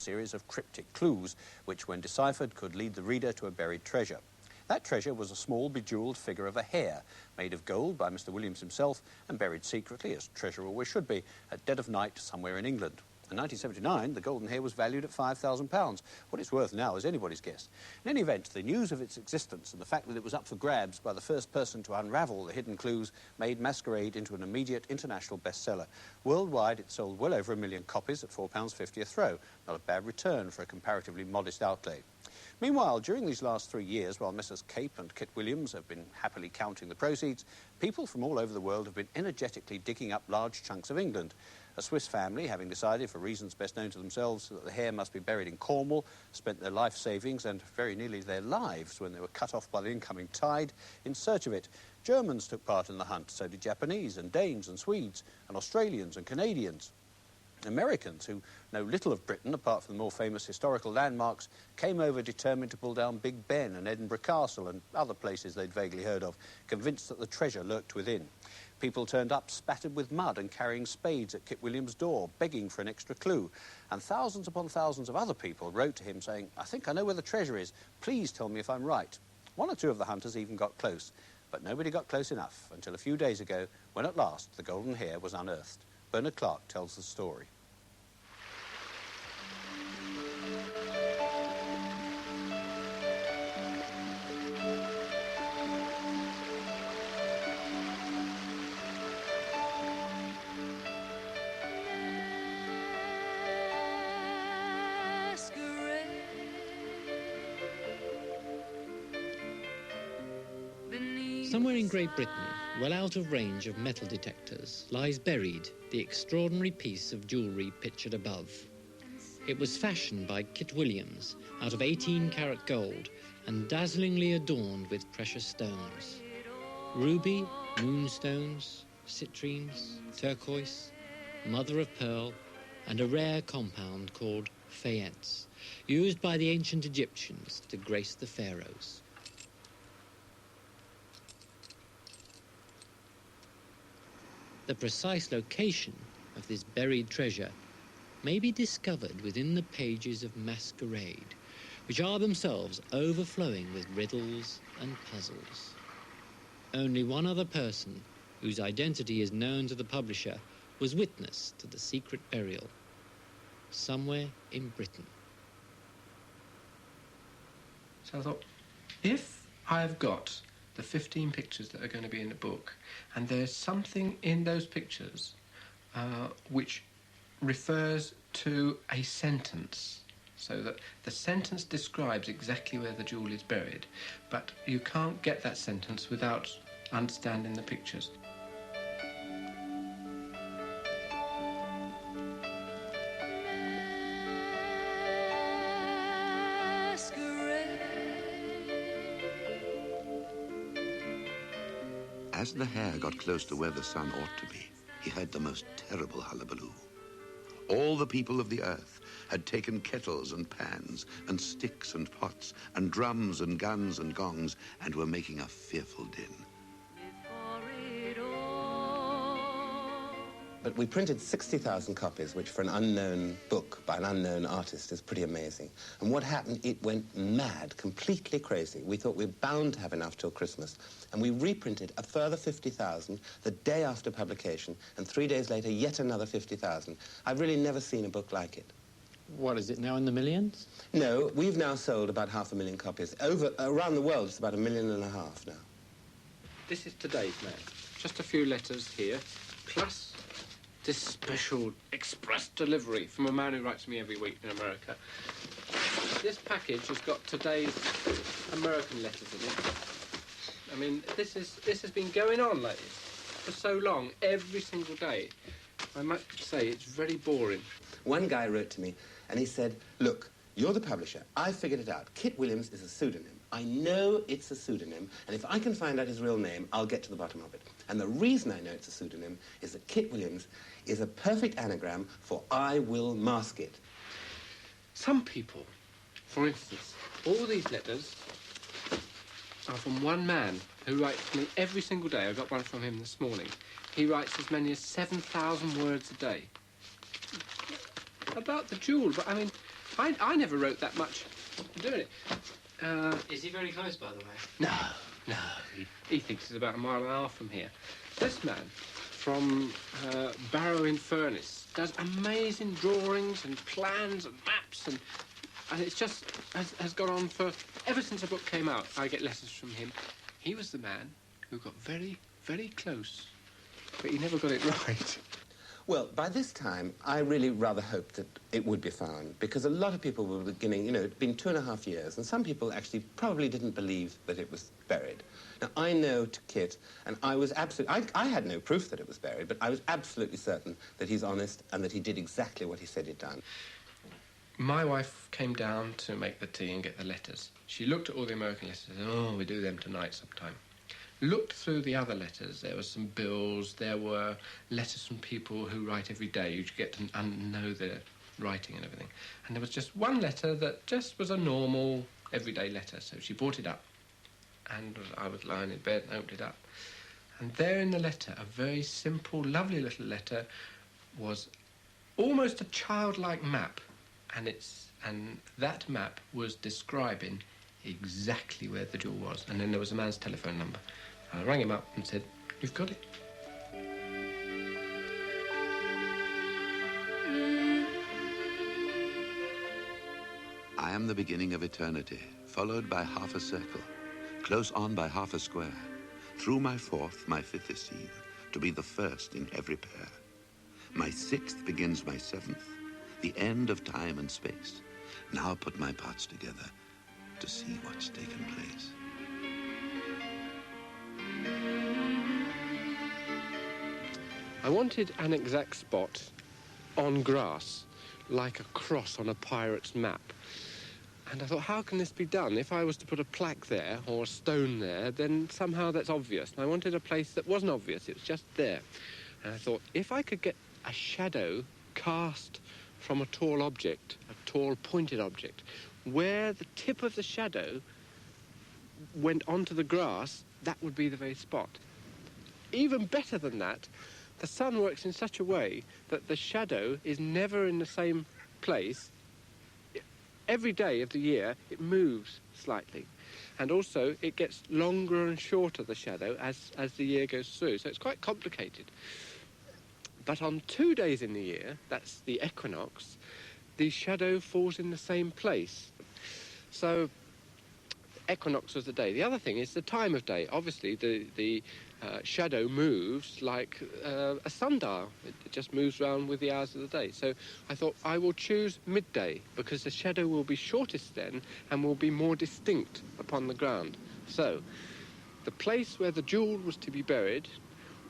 series of cryptic clues, which, when deciphered, could lead the reader to a buried treasure. That treasure was a small, bejewelled figure of a hare, made of gold by Mr. Williams himself and buried secretly, as treasure always should be, at dead of night somewhere in England. In 1979, the golden hare was valued at £5,000. What it's worth now is anybody's guess. In any event, the news of its existence and the fact that it was up for grabs by the first person to unravel the hidden clues made Masquerade into an immediate international bestseller. Worldwide, it sold well over 1 million copies at £4.50 a throw. Not a bad return for a comparatively modest outlay. Meanwhile, during these last 3 years, while Messrs. Cape and Kit Williams have been happily counting the proceeds, people from all over the world have been energetically digging up large chunks of England. A Swiss family, having decided, for reasons best known to themselves, that the hare must be buried in Cornwall, spent their life savings and very nearly their lives when they were cut off by the incoming tide in search of it. Germans took part in the hunt, so did Japanese and Danes and Swedes and Australians and Canadians. Americans, who know little of Britain apart from the more famous historical landmarks, came over determined to pull down Big Ben and Edinburgh Castle and other places they'd vaguely heard of, convinced that the treasure lurked within. People turned up spattered with mud and carrying spades at Kit Williams' door, begging for an extra clue. And thousands upon thousands of other people wrote to him saying, "I think I know where the treasure is. Please tell me if I'm right." One or two of the hunters even got close, but nobody got close enough until a few days ago when at last the golden hare was unearthed. Bernard Clark tells the story. Somewhere in Great Britain, well out of range of metal detectors, lies buried the extraordinary piece of jewellery pictured above. It was fashioned by Kit Williams out of 18-carat gold and dazzlingly adorned with precious stones. Ruby, moonstones, citrines, turquoise, mother of pearl, and a rare compound called faience, used by the ancient Egyptians to grace the pharaohs. The precise location of this buried treasure may be discovered within the pages of Masquerade, which are themselves overflowing with riddles and puzzles. Only one other person, whose identity is known to the publisher, was witness to the secret burial, somewhere in Britain. So I thought, if I've got the 15 pictures that are going to be in the book, and there's something in those pictures which refers to a sentence, so that the sentence describes exactly where the jewel is buried, but you can't get that sentence without understanding the pictures. As the hare got close to where the sun ought to be, he heard the most terrible hullabaloo. All the people of the earth had taken kettles and pans and sticks and pots and drums and guns and gongs and were making a fearful din. But we printed 60,000 copies, which for an unknown book by an unknown artist is pretty amazing. And what happened, it went mad, completely crazy. We thought we were bound to have enough till Christmas. And we reprinted a further 50,000 the day after publication, and 3 days later, yet another 50,000. I've really never seen a book like it. What, is it now in the millions? No, we've now sold about 500,000 copies. Around the world, it's about 1.5 million now. This is today's mail. Just a few letters here, plus this special express delivery from a man who writes to me every week in America. This package has got today's American letters in it. I mean, this has been going on lately for so long, every single day. I might say it's very boring. One guy wrote to me and he said, "Look, you're the publisher. I figured it out. Kit Williams is a pseudonym. I know it's a pseudonym, and if I can find out his real name, I'll get to the bottom of it. And the reason I know it's a pseudonym is that Kit Williams is a perfect anagram for I will mask it." Some people, for instance, all these letters are from one man who writes to me every single day. I got one from him this morning. He writes as many as 7,000 words a day about the jewel. But I mean, I never wrote that much doing it. Is he very close, by the way? No. He thinks it's about 1.5 miles from here. This man from Barrow in Furness does amazing drawings and plans and maps, and it's just has gone on for... Ever since the book came out, I get letters from him. He was the man who got very, very close, but he never got it right. Well, by this time, I really rather hoped that it would be found, because a lot of people were beginning, you know, it'd been 2.5 years, and some people actually probably didn't believe that it was buried. Now, I know to Kit, and I was absolutely... I had no proof that it was buried, but I was absolutely certain that he's honest and that he did exactly what he said he'd done. My wife came down to make the tea and get the letters. She looked at all the American letters and said, oh, we do them tonight sometime. Looked through the other letters. There were some bills. There were letters from people who write every day. You get to know their writing and everything. And there was just one letter that just was a normal, everyday letter. So she brought it up. And I was lying in bed and opened it up. And there in the letter, a very simple, lovely little letter, was almost a childlike map. And that map was describing exactly where the jewel was. And then there was a man's telephone number. I rang him up and said, you've got it. I am the beginning of eternity, followed by half a circle, close on by half a square. Through my fourth, my fifth is seen, to be the first in every pair. My sixth begins my seventh, the end of time and space. Now put my parts together to see what's taken place. I wanted an exact spot on grass, like a cross on a pirate's map. And I thought, how can this be done? If I was to put a plaque there or a stone there, then somehow that's obvious. And I wanted a place that wasn't obvious, it was just there. And I thought, if I could get a shadow cast from a tall object, a tall pointed object, where the tip of the shadow went onto the grass, that would be the very spot. Even better than that, the sun works in such a way that the shadow is never in the same place. Every day of the year, it moves slightly. And also, it gets longer and shorter, the shadow, as the year goes through. So it's quite complicated. But on 2 days in the year, that's the equinox, the shadow falls in the same place. So equinox was the day. The other thing is the time of day. Obviously, the shadow moves like a sundial. It just moves around with the hours of the day. So I thought I will choose midday because the shadow will be shortest then and will be more distinct upon the ground. So the place where the jewel was to be buried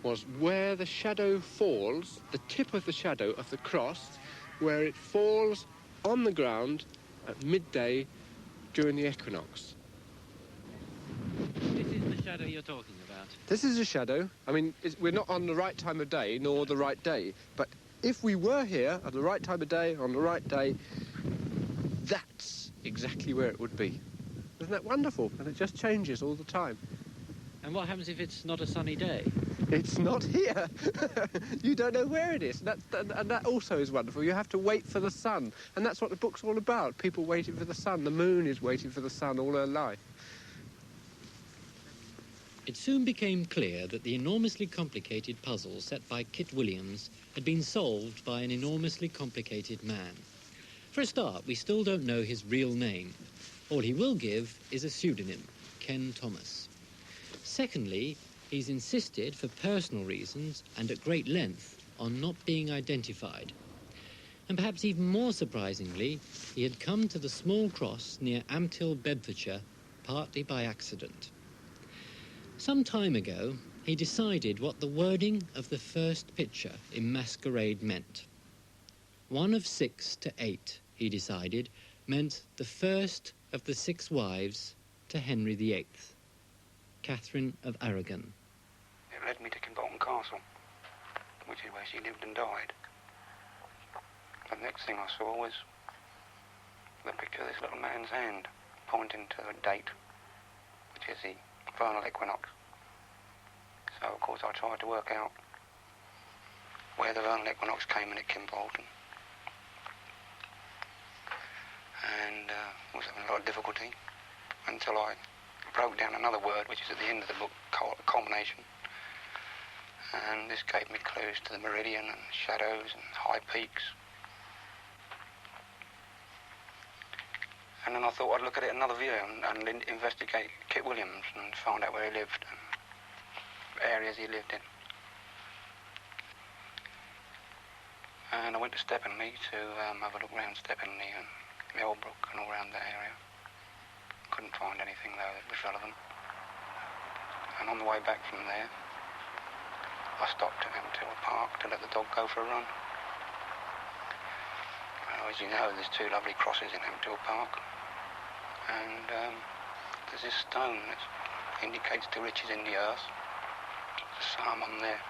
was where the shadow falls, the tip of the shadow of the cross, where it falls on the ground at midday during the equinox. This is the shadow you're talking about. This is a shadow. I mean, we're not on the right time of day, nor the right day. But if we were here at the right time of day, on the right day, that's exactly where it would be. Isn't that wonderful? And it just changes all the time. And what happens if it's not a sunny day? It's not here. You don't know where it is. And that also is wonderful. You have to wait for the sun. And that's what the book's all about. People waiting for the sun. The moon is waiting for the sun all her life. It soon became clear that the enormously complicated puzzle set by Kit Williams had been solved by an enormously complicated man. For a start, we still don't know his real name. All he will give is a pseudonym, Ken Thomas. Secondly, he's insisted, for personal reasons and at great length, on not being identified. And perhaps even more surprisingly, he had come to the small cross near Ampthill, Bedfordshire, partly by accident. Some time ago, he decided what the wording of the first picture in Masquerade meant. 1 of 6 to 8, he decided, meant the first of the 6 wives to Henry VIII, Catherine of Aragon. It led me to Kimbolton Castle, which is where she lived and died. The next thing I saw was the picture of this little man's hand pointing to a date, which is the vernal equinox. So, of course, I tried to work out where the vernal equinox came in at Kimbolton. of difficulty until I broke down another word, which is at the end of the book, culmination. And this gave me clues to the meridian and shadows and high peaks. And then I thought I'd look at it another view and investigate Kit Williams and find out where he lived and areas he lived in. And I went to Steppenley to have a look around Steppenley and Millbrook and all around that area. Couldn't find anything though that was relevant. And on the way back from there, I stopped at Ampthill Park to let the dog go for a run. Well, as you know, there's two lovely crosses in Ampthill Park. And there's this stone that indicates the riches in the earth. There's a psalm on there.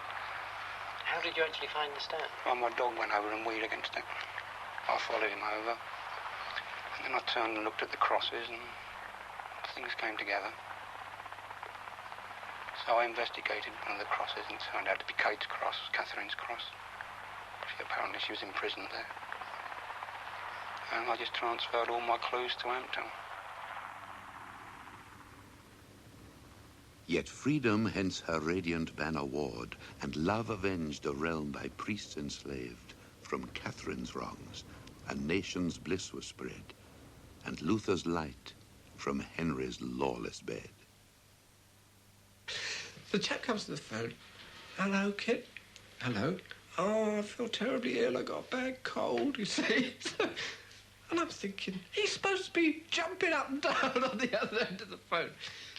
How did you actually find the stone? Well, my dog went over and wheeled against it. I followed him over. And then I turned and looked at the crosses and things came together. So I investigated one of the crosses and it turned out to be Kate's cross, Catherine's cross. Apparently she was imprisoned there. And I just transferred all my clues to Ampthill. Yet freedom hence her radiant banner ward, and love avenged a realm by priests enslaved. From Catherine's wrongs, a nation's bliss was spread, and Luther's light from Henry's lawless bed. The chap comes to the phone. Hello, Kit. Hello. Oh, I feel terribly ill. I got a bad cold, you see. And I'm thinking, he's supposed to be jumping up and down on the other end of the phone.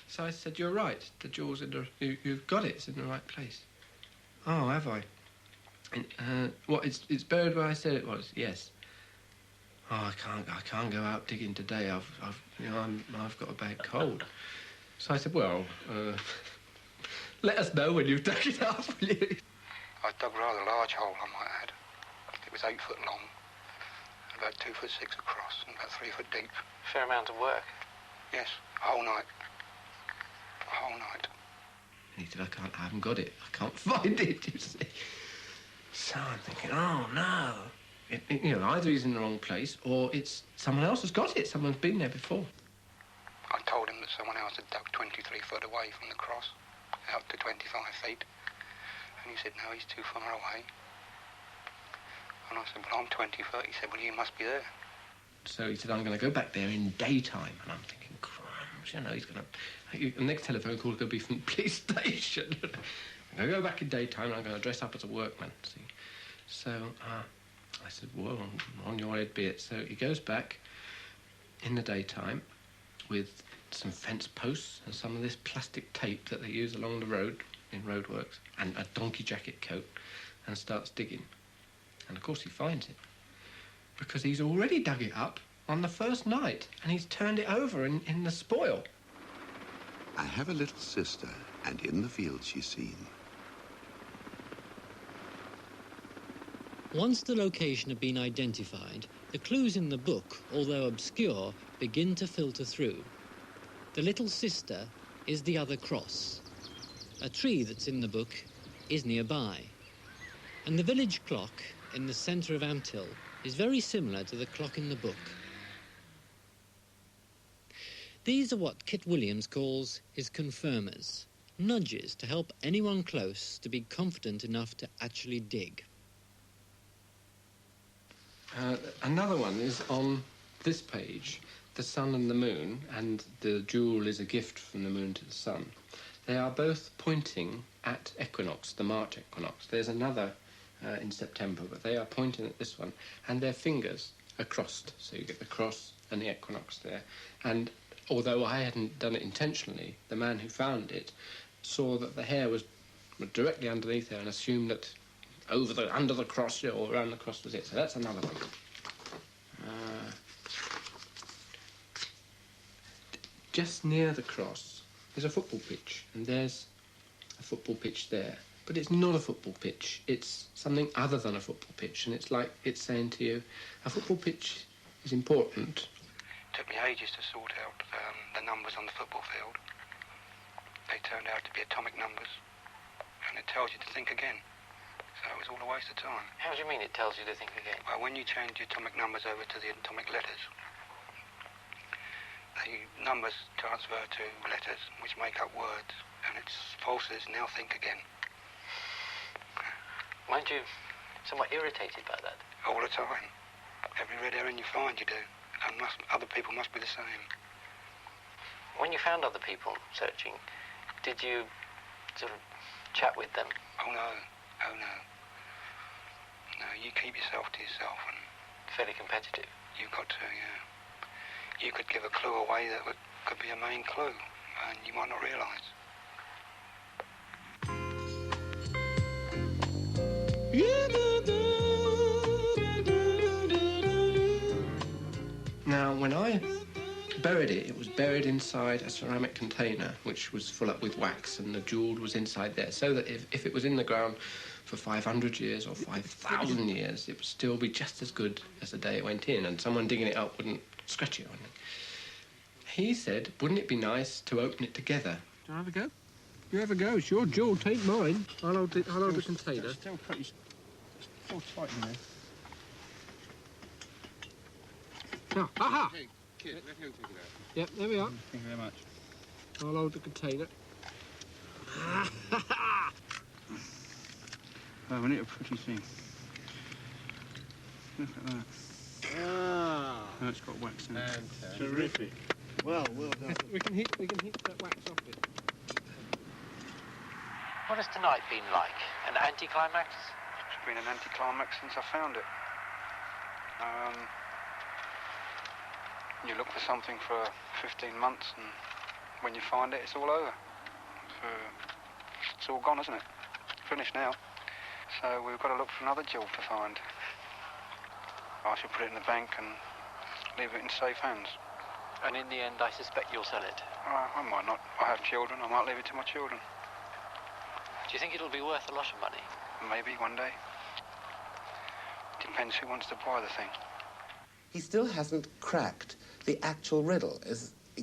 So I said, you're right. The jewel's in the... You've got it. It's in the right place. Oh, have I? What, it's buried where I said it was? Yes. Oh, I can't go out digging today. I've got a bad cold. So I said, well, let us know when you've dug it up, will you? I dug a rather large hole, I might add. It was 8 foot long, about 2 foot 6 across, and about 3 foot deep. Fair amount of work. Yes, a whole night. A whole night. And he said, I haven't got it. I can't find it, you see. So I'm thinking, oh, no. Either he's in the wrong place or it's someone else has got it. Someone's been there before. I told him that someone else had dug 23 foot away from the cross, out to 25 feet. And he said, no, he's too far away. And I said, well, I'm 20 foot. He said, well, you must be there. So he said, I'm going to go back there in daytime. And I'm thinking, crumbs, he's going to... The next telephone call is going to be from the police station. I'm going to go back in daytime and I'm going to dress up as a workman, see. So I said, well, on your head be it. So he goes back in the daytime with some fence posts and some of this plastic tape that they use along the road in roadworks and a donkey jacket coat and starts digging. And, of course, he finds it because he's already dug it up on the first night and he's turned it over in the spoil. I have a little sister, and in the field she's seen. Once the location had been identified, the clues in the book, although obscure, begin to filter through. The little sister is the other cross. A tree that's in the book is nearby. And the village clock in the centre of Ampthill is very similar to the clock in the book. These are what Kit Williams calls his confirmers, nudges to help anyone close to be confident enough to actually dig. Another one is on this page, the sun and the moon, and the jewel is a gift from the moon to the sun. They are both pointing at equinox, the March equinox. There's another in September, but they are pointing at this one, and their fingers are crossed, so you get the cross and the equinox there. And although I hadn't done it intentionally, the man who found it saw that the hair was directly underneath there and assumed that under the cross or around the cross was it. So that's another one. Just near the cross, there's a football pitch, and there's a football pitch there. But it's not a football pitch. It's something other than a football pitch, and it's like it's saying to you, a football pitch is important. It took me ages to sort out the numbers on the football field. They turned out to be atomic numbers, and it tells you to think again. So it was all a waste of time. How do you mean it tells you to think again? Well, when you change the atomic numbers over to the atomic letters, the numbers transfer to letters which make up words, and it's forces now think again. Weren't you somewhat irritated by that? All the time. Every red herring you find, you do. And other people must be the same. When you found other people searching, did you sort of chat with them? Oh, no. Oh, no. No, you keep yourself to yourself. And Fairly competitive? you've got to, yeah. You could give a clue away that could be a main clue, and you might not realise. Now, when I buried it, it was buried inside a ceramic container, which was full up with wax, and the jewel was inside there, so that if it was in the ground for 500 years or 5,000 years, it would still be just as good as the day it went in, and someone digging it up wouldn't scratch it or anything. He said, wouldn't it be nice to open it together? Do I have a go? You have a go. It's your jewel, take mine. I'll hold the container. Still pretty... Still tight in there. Now, aha! Hey, kid, let me go take it out. Yep, there we are. Thank you very much. I'll hold the container. Oh, we need a pretty thing. Look at that. Ah! Oh, it's got wax in it. Terrific. Well done. We can hit that wax off it. What has tonight been like? An anticlimax? It's been an anticlimax since I found it. You look for something for 15 months, and when you find it, it's all over. It's all gone, isn't it? Finished now. So we've got to look for another jewel to find. I should put it in the bank and leave it in safe hands. And in the end, I suspect you'll sell it. I might not. I have children. I might leave it to my children. Do you think it'll be worth a lot of money? Maybe one day. Depends who wants to buy the thing. He still hasn't cracked the actual riddle.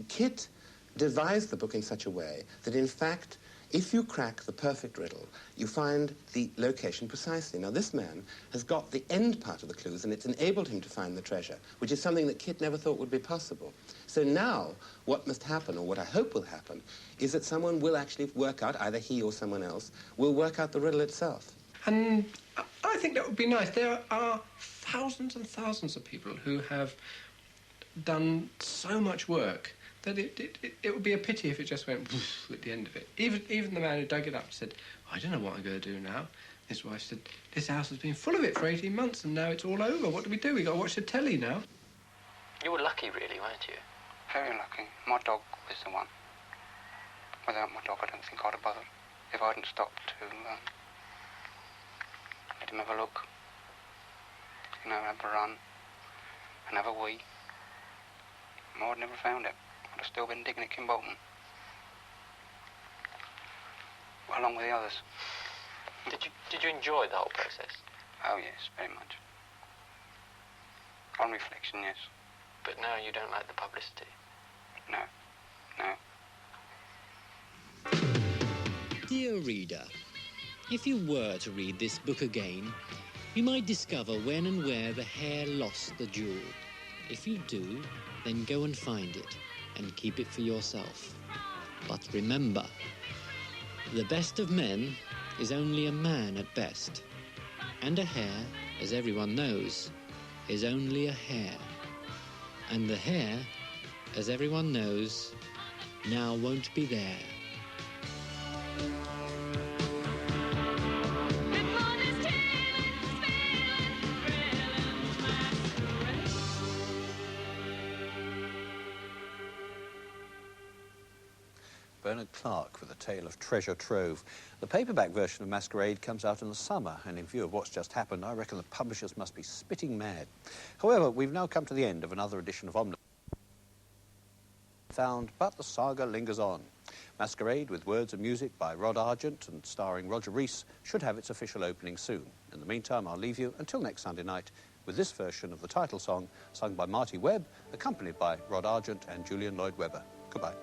Kit devised the book in such a way that, in fact, if you crack the perfect riddle, you find the location precisely. Now, this man has got the end part of the clues, and it's enabled him to find the treasure, which is something that Kit never thought would be possible. So now, what must happen, or what I hope will happen, is that someone will actually work out, either he or someone else, will work out the riddle itself. And I think that would be nice. There are thousands and thousands of people who have done so much work that it would be a pity if it just went whoosh at the end of it. Even the man who dug it up said, I don't know what I'm going to do now. His wife said, this house has been full of it for 18 months and now it's all over. What do we do? We've got to watch the telly now. You were lucky, really, weren't you? Very lucky. My dog was the one. Without my dog, I don't think I'd have bothered. If I hadn't stopped to let him have a look, have a run, and have a wee, I'd never found it. I'd have still been digging at Kimbolton. Along with the others. Did you enjoy the whole process? Oh, yes, very much. On reflection, yes. But now you don't like the publicity? No. Dear reader, if you were to read this book again, you might discover when and where the hare lost the jewel. If you do, then go and find it and keep it for yourself. But remember, the best of men is only a man at best, and a hare, as everyone knows, is only a hare. And the hare, as everyone knows, now won't be there. Bernard Clark with A Tale of Treasure Trove. The paperback version of Masquerade comes out in the summer, and in view of what's just happened, I reckon the publishers must be spitting mad. However, we've now come to the end of another edition of Omnibus. Found, but the saga lingers on. Masquerade, with words and music by Rod Argent and starring Roger Rees, should have its official opening soon. In the meantime, I'll leave you until next Sunday night with this version of the title song, sung by Marty Webb, accompanied by Rod Argent and Julian Lloyd Webber. Goodbye.